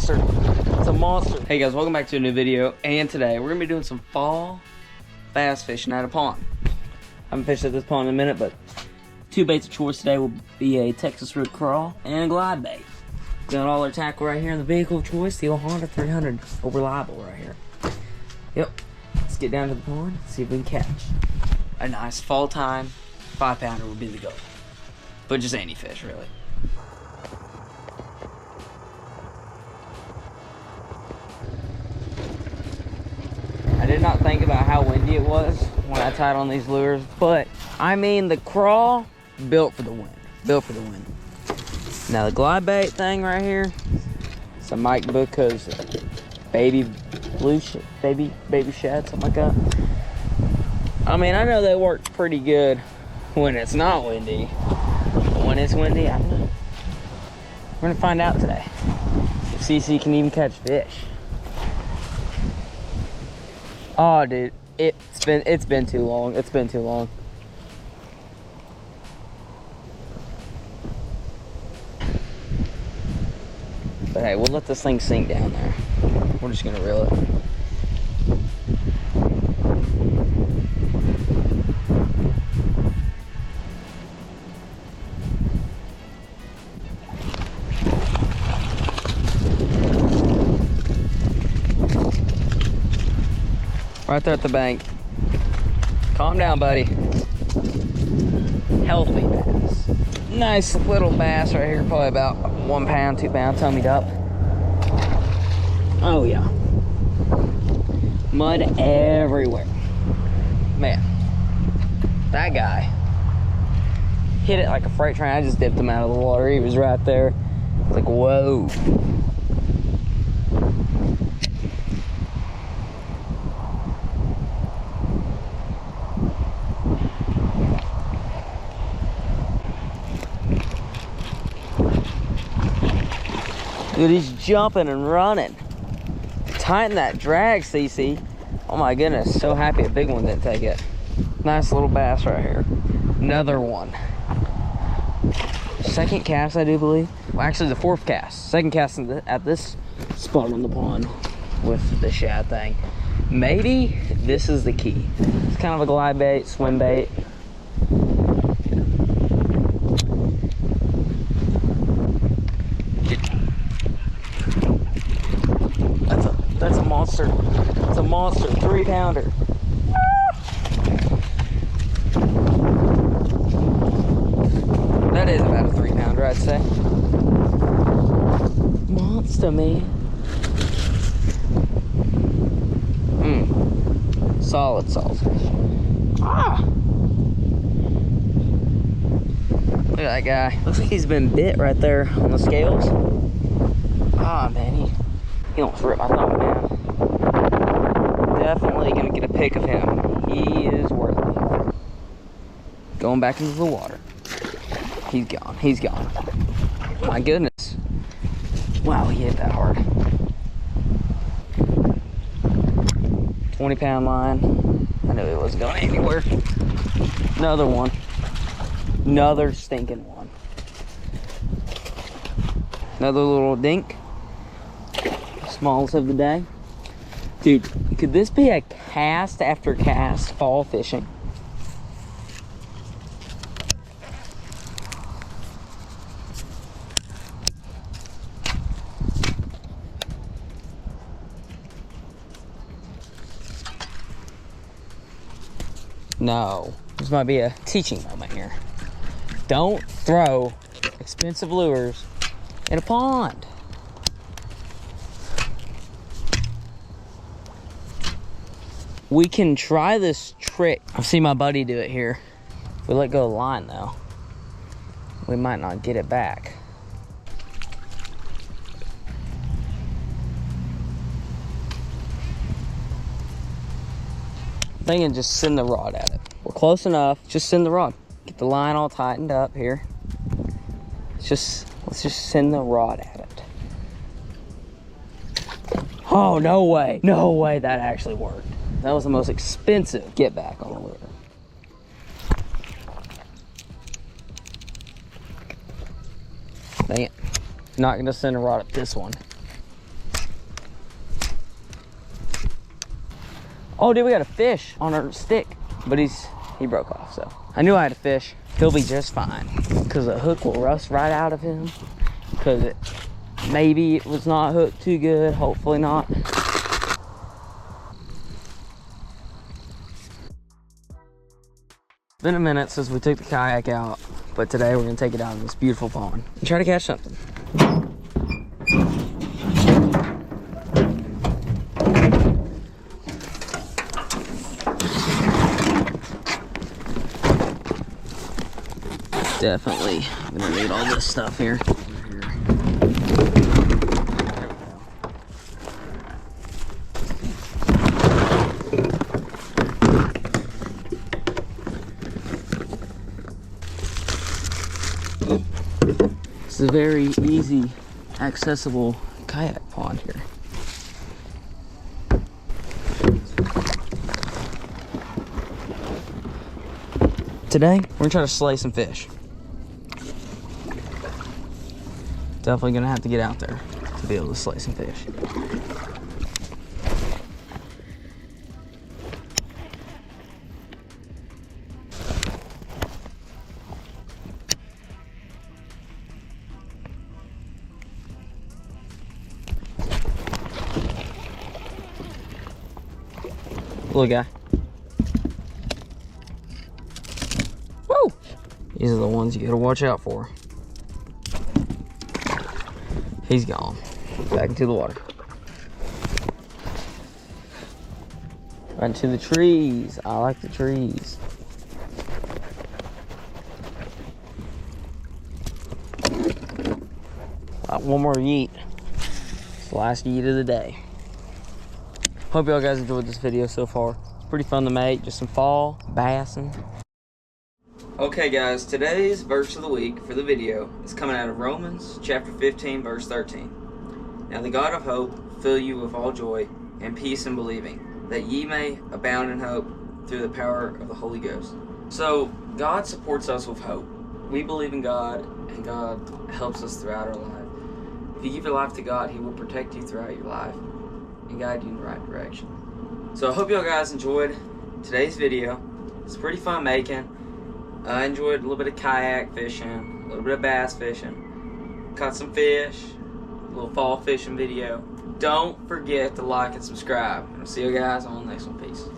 monster. It's a monster. Hey guys, welcome back to a new video. And today we're gonna be doing some fall bass fishing at a pond. I haven't fished at this pond in a minute, but two baits of choice today will be a Texas rig crawl and a glide bait. Got all our tackle right here in the vehicle of choice, the old Honda 300, reliable right here. Yep. Let's get down to the pond, see if we can catch a nice fall time 5-pounder would be the goal. But just any fish, really. I did not think about how windy it was when I tied on these lures, but I mean the crawl, built for the wind. Built for the wind. Now the glide bait thing right here, it's a Macbook, cause baby blue shit, baby shad, something like that. I mean, I know they work pretty good when it's not windy, but when it's windy, I don't know. We're gonna find out today if CC can even catch fish. Oh, dude, it's been too long. It's been too long. But hey, we'll let this thing sink down there. We're just gonna reel it. Right there at the bank. Calm down, buddy. Healthy bass. Nice little bass right here, probably about 1 pound, 2 pound, tummied up. Oh yeah. Mud everywhere. Man, that guy hit it like a freight train. I just dipped him out of the water. He was right there. It's like, whoa. Dude, he's jumping and running. Tighten that drag, CC. Oh my goodness, so happy a big one didn't take it. Nice little bass right here. Another one. Second cast, I do believe. Well, actually the fourth cast. Second cast at this spot on the pond with the shad thing. Maybe this is the key. It's kind of a glide bait, swim bait. That's a monster. It's a monster, 3-pounder. That is about a 3-pounder, I'd say. Monster, man. Solid fish. Ah! Look at that guy. Looks like he's been bit right there on the scales. Ah, man, he almost ripped my thumb down. Definitely gonna get a pic of him. He is worth it. Going back into the water. He's gone. He's gone. My goodness. Wow, he hit that hard. 20-pound line. I knew it wasn't going anywhere. Another one. Another stinking one. Another little dink. Smallest of the day. Dude, could this be a cast after cast fall fishing? No, this might be a teaching moment here. Don't throw expensive lures in a pond. We can try this trick. I've seen my buddy do it here. If we let go of the line though, we might not get it back. I'm thinking just send the rod at it. We're close enough, just send the rod. Get the line all tightened up here. Let's just send the rod at it. Oh, no way. No way that actually worked. That was the most expensive get back on the lure. Dang it. Not gonna send a rod at this one. Oh, dude, we got a fish on our stick, but he broke off, so. I knew I had a fish. He'll be just fine, because the hook will rust right out of him, because maybe it was not hooked too good, hopefully not. It's been a minute since we took the kayak out, but today we're gonna take it out in this beautiful pond and try to catch something. Definitely gonna need all this stuff here. It's a very easy, accessible kayak pond here. Today, we're gonna try to slay some fish. Definitely gonna have to get out there to be able to slay some fish. Little guy. Woo! These are the ones you gotta watch out for. He's gone. Back into the water. Right into the trees. I like the trees. One more yeet. It's the last yeet of the day. Hope y'all guys enjoyed this video so far. It's pretty fun to make. Just some fall bassing. Okay guys, today's verse of the week for the video is coming out of Romans chapter 15 verse 13. Now the God of hope fill you with all joy and peace in believing, that ye may abound in hope through the power of the Holy Ghost. So God supports us with hope. We believe in God, and God helps us throughout our life. If you give your life to God, He will protect you throughout your life and guide you in the right direction. So I hope y'all guys enjoyed today's video. It's pretty fun making. I enjoyed a little bit of kayak fishing, a little bit of bass fishing, caught some fish, a little fall fishing video. Don't forget to like and subscribe. And I'll see you guys on the next one. Peace.